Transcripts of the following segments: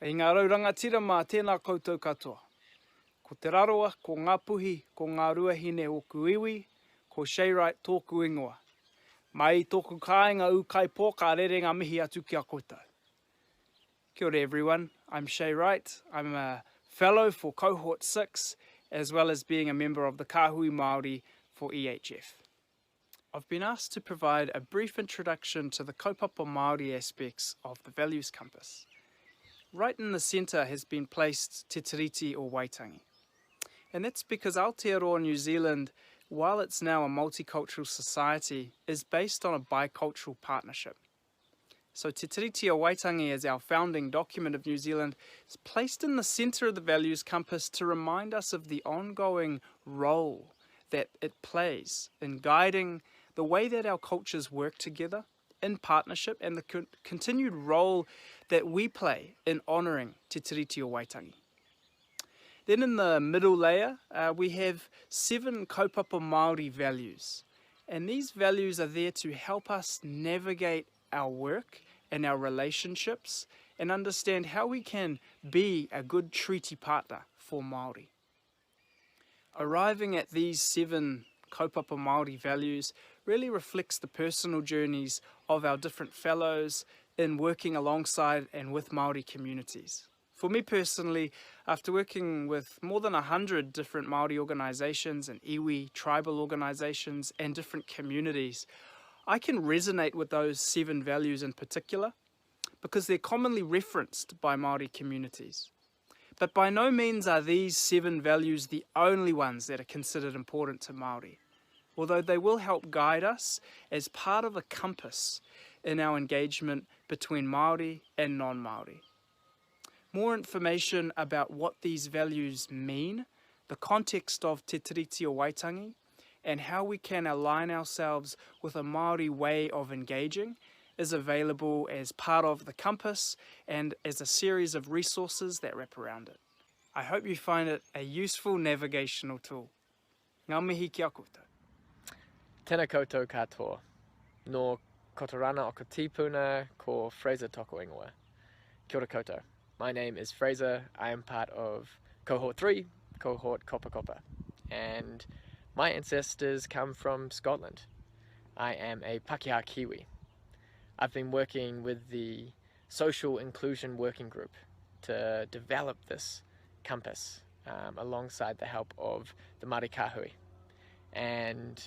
I ngā raurangatira mā tēnā koutou katoa. Ko te raroa, ko ngā puhi, ko ngā ruahine o kuiwi, ko Shayrite tōku ingoa. Mai tōku kāinga ukai pō ka rere ngā mihi atu ki a koutou. Kia ora everyone, I'm Shayrite. I'm a fellow for cohort 6, as well as being a member of the Kāhui Māori for EHF. I've been asked to provide a brief introduction to the kaupapa Māori aspects of the Values Compass. Right in the centre has been placed Te Tiriti o Waitangi. And that's because Aotearoa New Zealand, while it's now a multicultural society, is based on a bicultural partnership. So Te Tiriti o Waitangi, as our founding document of New Zealand, is placed in the centre of the Values Compass to remind us of the ongoing role that it plays in guiding the way that our cultures work together in partnership, and the continued role that we play in honouring Te Tiriti o Waitangi. Then in the middle layer, we have 7 kaupapa Māori values. And these values are there to help us navigate our work and our relationships and understand how we can be a good treaty partner for Māori. Arriving at these 7 kaupapa Māori values really reflects the personal journeys of our different fellows in working alongside and with Māori communities. For me personally, after working with more than 100 different Māori organisations and iwi tribal organisations and different communities, I can resonate with those 7 values in particular because they're commonly referenced by Māori communities. But by no means are these 7 values the only ones that are considered important to Māori, although they will help guide us as part of a compass in our engagement between Māori and non-Māori. More information about what these values mean, the context of Te Tiriti o Waitangi, and how we can align ourselves with a Māori way of engaging is available as part of the compass and as a series of resources that wrap around it. I hope you find it a useful navigational tool. Ngā mihi ki a koutou. Tēnā koutou katoa. No kotorana o ka tīpuna ko Fraser toko ingoa. Kia ora koutou. My name is Fraser. I am part of cohort 3, cohort Kopa Kopa. And my ancestors come from Scotland. I am a Pakeha Kiwi. I've been working with the Social Inclusion Working Group to develop this compass alongside the help of the Māori Kāhui. And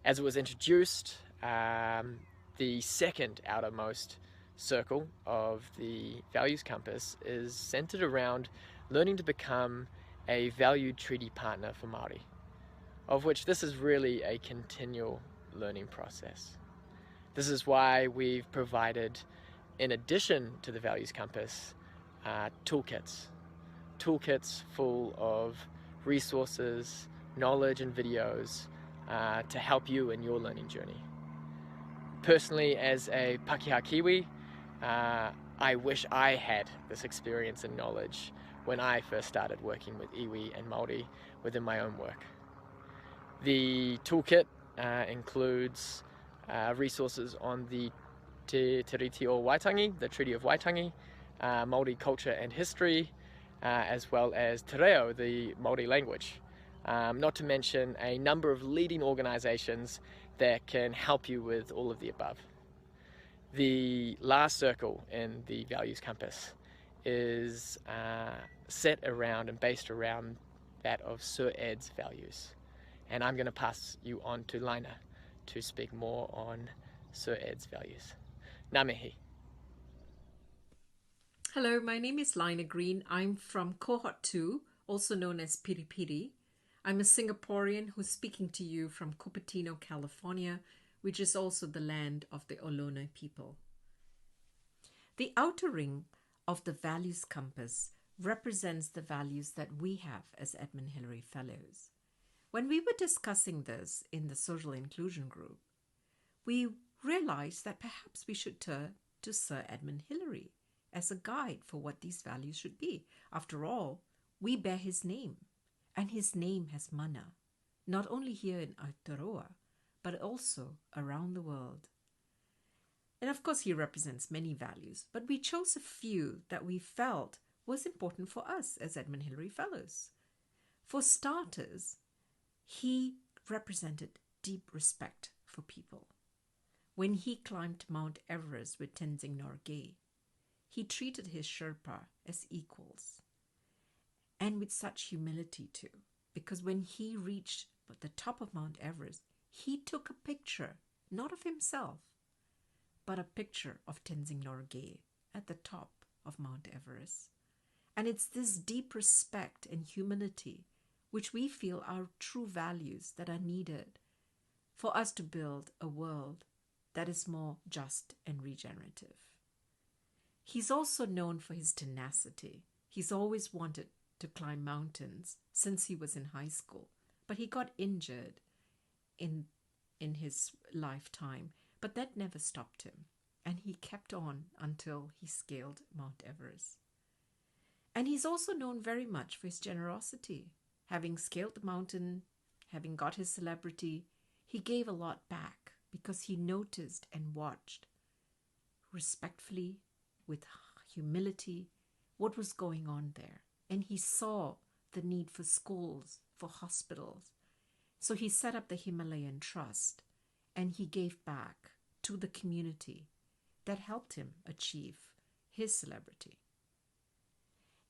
as it was introduced, the second outermost circle of the Values Compass is centered around learning to become a valued treaty partner for Māori, of which this is really a continual learning process. This is why we've provided, in addition to the Values Compass, toolkits full of resources, knowledge and videos to help you in your learning journey. Personally, as a Pakeha Kiwi, I wish I had this experience and knowledge when I first started working with iwi and Māori within my own work. The toolkit includes resources on the Te Tiriti o Waitangi, the Treaty of Waitangi, Māori culture and history, as well as Te Reo, the Māori language. Not to mention a number of leading organisations that can help you with all of the above. The last circle in the Values Compass is set around and based around that of Sir Ed's values. And I'm going to pass you on to Lina to speak more on Sir Ed's values. Ngā mihi. Hello, my name is Lina Green. I'm from cohort 2, also known as Piripiri. I'm a Singaporean who's speaking to you from Cupertino, California, which is also the land of the Ohlone people. The outer ring of the Values Compass represents the values that we have as Edmund Hillary Fellows. When we were discussing this in the social inclusion group, we realized that perhaps we should turn to Sir Edmund Hillary as a guide for what these values should be. After all, we bear his name, and his name has mana, not only here in Aotearoa, but also around the world. And of course, he represents many values, but we chose a few that we felt was important for us as Edmund Hillary Fellows. For starters, he represented deep respect for people. When he climbed Mount Everest with Tenzing Norgay, he treated his Sherpa as equals, and with such humility too, because when he reached the top of Mount Everest, he took a picture, not of himself, but a picture of Tenzing Norgay at the top of Mount Everest. And it's this deep respect and humility which we feel are true values that are needed for us to build a world that is more just and regenerative. He's also known for his tenacity. He's always wanted to climb mountains since he was in high school, but he got injured in his lifetime, but that never stopped him, and he kept on until he scaled Mount Everest. And he's also known very much for his generosity. Having scaled the mountain, having got his celebrity, he gave a lot back because he noticed and watched respectfully, with humility, what was going on there. And he saw the need for schools, for hospitals. So he set up the Himalayan Trust, and he gave back to the community that helped him achieve his celebrity.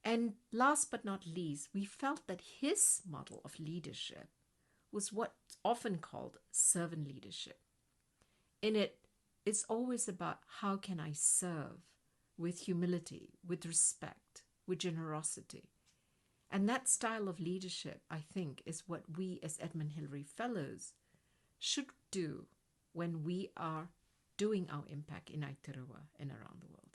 And last but not least, we felt that his model of leadership was what's often called servant leadership. In it, it's always about how can I serve with humility, with respect, with generosity. And that style of leadership, I think, is what we as Edmund Hillary Fellows should do when we are doing our impact in Aotearoa and around the world.